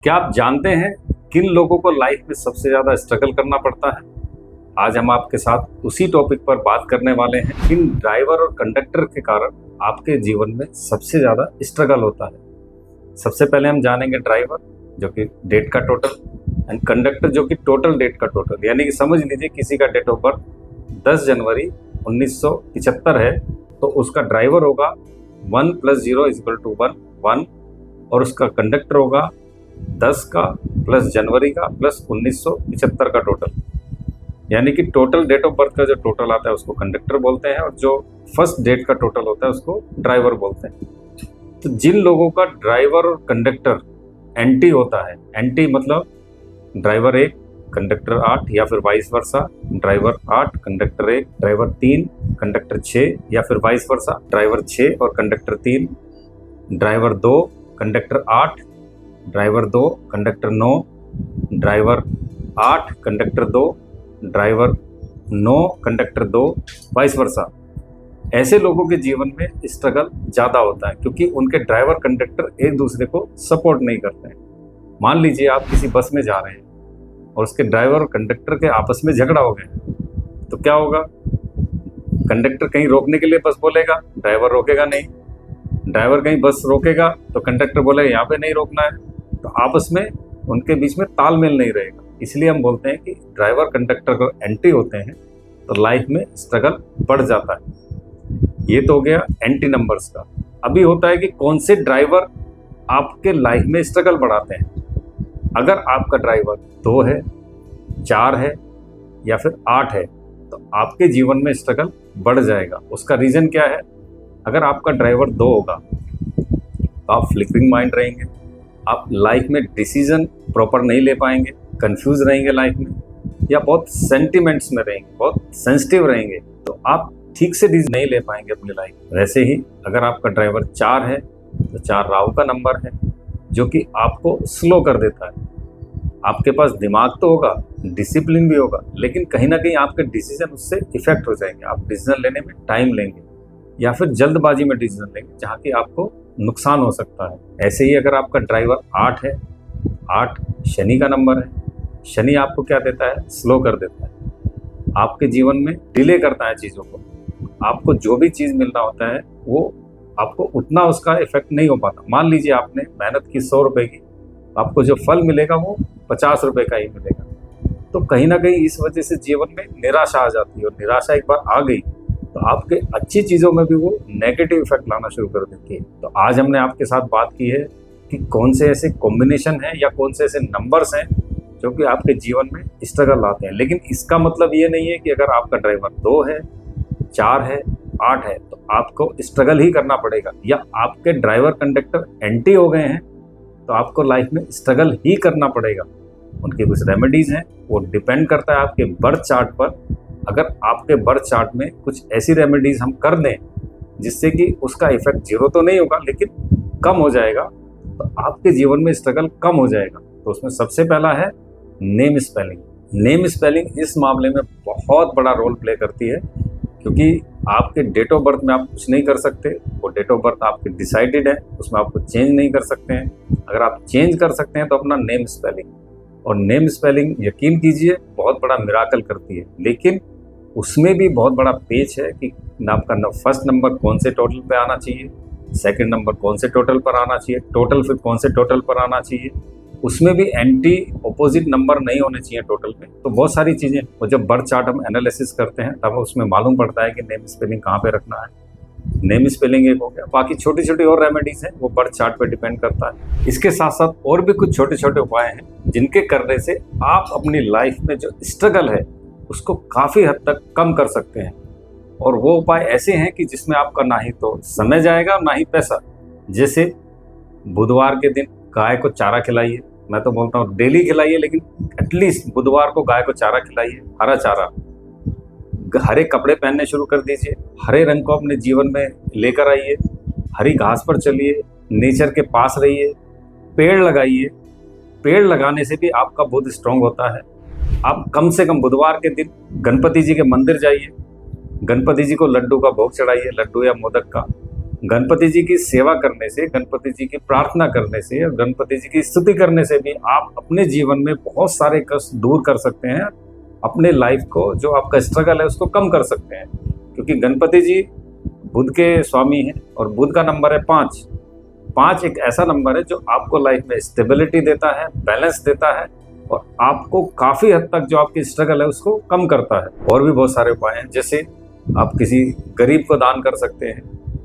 क्या आप जानते हैं किन लोगों को लाइफ में सबसे ज़्यादा स्ट्रगल करना पड़ता है? आज हम आपके साथ उसी टॉपिक पर बात करने वाले हैं। किन ड्राइवर और कंडक्टर के कारण आपके जीवन में सबसे ज़्यादा स्ट्रगल होता है। सबसे पहले हम जानेंगे ड्राइवर, जो कि डेट का टोटल, एंड कंडक्टर, जो कि टोटल डेट का टोटल। यानी कि समझ लीजिए किसी का डेट ऑफ बर्थ 10 जनवरी 1975 है, तो उसका ड्राइवर होगा 1 + 0 = 1 और उसका कंडक्टर होगा 10 का प्लस जनवरी का प्लस 1975 का टोटल। यानी कि टोटल डेट ऑफ बर्थ का जो टोटल आता है उसको कंडक्टर बोलते हैं, और जो फर्स्ट डेट का टोटल होता है उसको ड्राइवर बोलते हैं। तो जिन लोगों का ड्राइवर और कंडक्टर एंटी होता है, एंटी मतलब ड्राइवर 1 कंडक्टर 8, या फिर vice versa, driver 8 conductor 1, driver 3 conductor 6, या फिर वाइस वर्सा, ड्राइवर 6 और conductor 3, driver 2 conductor 8, driver 2 conductor 9, driver 8 conductor 2, driver 9 conductor 2, vice versa. ऐसे लोगों के जीवन में स्ट्रगल ज़्यादा होता है क्योंकि उनके ड्राइवर कंडक्टर एक दूसरे को सपोर्ट नहीं करते हैं। मान लीजिए आप किसी बस में जा रहे हैं और उसके ड्राइवर और कंडक्टर के आपस में झगड़ा हो गया, तो क्या होगा? कंडक्टर कहीं रोकने के लिए बस बोलेगा, ड्राइवर रोकेगा नहीं। ड्राइवर कहीं बस रोकेगा तो कंडक्टर बोलेगा यहाँ पे नहीं रोकना है। तो आपस में उनके बीच में तालमेल नहीं रहेगा। इसलिए हम बोलते हैं कि ड्राइवर कंडक्टर को एंटी होते हैं तो लाइफ में स्ट्रगल बढ़ जाता है। ये तो हो गया एंटी नंबर्स का। अभी होता है कि कौन से ड्राइवर आपके लाइफ में स्ट्रगल बढ़ाते हैं। अगर आपका ड्राइवर 2 है, 4 है या फिर 8 है तो आपके जीवन में स्ट्रगल बढ़ जाएगा। उसका रीज़न क्या है? अगर आपका ड्राइवर 2 होगा तो आप फ्लिकरिंग माइंड रहेंगे, आप लाइफ में डिसीजन प्रॉपर नहीं ले पाएंगे, कंफ्यूज रहेंगे लाइफ में, या बहुत सेंटिमेंट्स में रहेंगे, बहुत सेंसिटिव रहेंगे, तो आप ठीक से डिसीजन नहीं ले पाएंगे अपनी लाइफ में। वैसे ही अगर आपका ड्राइवर 4 है तो 4 राहु का नंबर है, जो कि आपको स्लो कर देता है। आपके पास दिमाग तो होगा, डिसिप्लिन भी होगा, लेकिन कहीं ना कहीं आपके डिसीजन उससे इफेक्ट हो जाएंगे। आप डिसीजन लेने में टाइम लेंगे या फिर जल्दबाजी में डिसीजन लेंगे जहाँ की आपको नुकसान हो सकता है। ऐसे ही अगर आपका ड्राइवर 8 है, 8 शनि का नंबर है। शनि आपको क्या देता है? स्लो कर देता है, आपके जीवन में डिले करता है चीज़ों को। आपको जो भी चीज़ मिलना होता है वो आपको उतना उसका इफेक्ट नहीं हो पाता। मान लीजिए आपने मेहनत की 100 रुपये की, आपको जो फल मिलेगा वो 50 रुपये का ही मिलेगा। तो कहीं ना कहीं इस वजह से जीवन में निराशा आ जाती है, और निराशा एक बार आ गई तो आपके अच्छी चीज़ों में भी वो नेगेटिव इफेक्ट लाना शुरू कर देती है। तो आज हमने आपके साथ बात की है कि कौन से ऐसे कॉम्बिनेशन हैं या कौन से ऐसे नंबर्स हैं जो कि आपके जीवन में स्ट्रगल लाते हैं। लेकिन इसका मतलब ये नहीं है कि अगर आपका ड्राइवर 2 है, 4 है, 8 है तो आपको स्ट्रगल ही करना पड़ेगा, या आपके ड्राइवर कंडक्टर एंटी हो गए हैं तो आपको लाइफ में स्ट्रगल ही करना पड़ेगा। उनकी कुछ रेमेडीज़ हैं, वो डिपेंड करता है आपके बर्थ चार्ट पर। अगर आपके बर्थ चार्ट में कुछ ऐसी रेमेडीज़ हम कर दें जिससे कि उसका इफेक्ट 0 तो नहीं होगा लेकिन कम हो जाएगा, तो आपके जीवन में स्ट्रगल कम हो जाएगा। तो उसमें सबसे पहला है नेम स्पेलिंग। नेम स्पेलिंग इस मामले में बहुत बड़ा रोल प्ले करती है, क्योंकि आपके डेट ऑफ बर्थ में आप कुछ नहीं कर सकते। वो डेट ऑफ बर्थ आपकी डिसाइडेड है, उसमें आपको चेंज नहीं कर सकते हैं। अगर आप चेंज कर सकते हैं तो अपना नेम स्पेलिंग। और नेम स्पेलिंग यकीन कीजिए बहुत बड़ा मिराकल करती है, लेकिन उसमें भी बहुत बड़ा पेच है कि आपका फर्स्ट नंबर कौन से टोटल पे आना चाहिए, सेकंड नंबर कौन से टोटल पर आना चाहिए, टोटल फिर कौन से टोटल पर आना चाहिए। उसमें भी एंटी अपोजिट नंबर नहीं होने चाहिए टोटल में। तो बहुत सारी चीज़ें, और जब बर्थ चार्ट हम एनालिसिस करते हैं तब उसमें मालूम पड़ता है कि नेम स्पेलिंग कहाँ पे रखना है। नेम स्पेलिंग एक हो गया, बाकी छोटी छोटी और रेमेडीज हैं, वो बर्थ चार्ट पे डिपेंड करता है। इसके साथ साथ और भी कुछ छोटे छोटे उपाय हैं जिनके करने से आप अपनी लाइफ में जो स्ट्रगल है उसको काफ़ी हद तक कम कर सकते हैं। और वो उपाय ऐसे हैं कि जिसमें आपका ना ही तो समय जाएगा ना ही पैसा। जैसे बुधवार के दिन गाय को चारा खिलाइए। मैं तो बोलता हूँ डेली खिलाइए, लेकिन एटलीस्ट बुधवार को गाय को चारा खिलाइए, हरा चारा। हरे कपड़े पहनने शुरू कर दीजिए, हरे रंग को अपने जीवन में लेकर आइए, हरी घास पर चलिए, नेचर के पास रहिए, पेड़ लगाइए। पेड़ लगाने से भी आपका बुध स्ट्रांग होता है। आप कम से कम बुधवार के दिन गणपति जी के मंदिर जाइए, गणपति जी को लड्डू का भोग चढ़ाइए, लड्डू या मोदक का। गणपति जी की सेवा करने से, गणपति जी की प्रार्थना करने से और गणपति जी की स्तुति करने से भी आप अपने जीवन में बहुत सारे कष्ट दूर कर सकते हैं। अपने लाइफ को, जो आपका स्ट्रगल है, उसको कम कर सकते हैं। क्योंकि गणपति जी बुध के स्वामी हैं और बुध का नंबर है 5। 5 एक ऐसा नंबर है जो आपको लाइफ में स्टेबिलिटी देता है, बैलेंस देता है और आपको काफ़ी हद तक जो आपकी स्ट्रगल है उसको कम करता है। और भी बहुत सारे उपाय हैं, जैसे आप किसी गरीब को दान कर सकते हैं,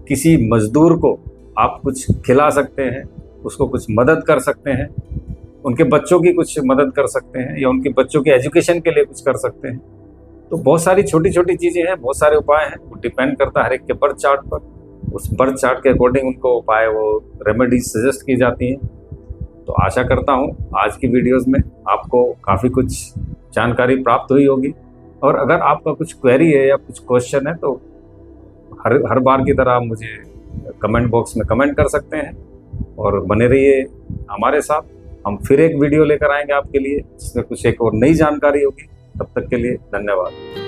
किसी मजदूर को आप कुछ खिला सकते हैं, उसको कुछ मदद कर सकते हैं, उनके बच्चों की कुछ मदद कर सकते हैं या उनके बच्चों के एजुकेशन के लिए कुछ कर सकते हैं। तो बहुत सारी छोटी छोटी चीज़ें हैं, बहुत सारे उपाय हैं। वो डिपेंड करता है हर एक के बर्थ चार्ट पर। उस बर्थ चार्ट के अकॉर्डिंग उनको उपाय, वो रेमेडीज सजेस्ट की जाती हैं। तो आशा करता हूँ आज की वीडियोज़ में आपको काफ़ी कुछ जानकारी प्राप्त हुई होगी। और अगर आपका कुछ क्वेरी है या कुछ क्वेश्चन है तो हर बार की तरह आप मुझे कमेंट बॉक्स में कमेंट कर सकते हैं। और बने रहिए हमारे साथ, हम फिर एक वीडियो लेकर आएंगे आपके लिए जिसमें कुछ एक और नई जानकारी होगी। तब तक के लिए धन्यवाद।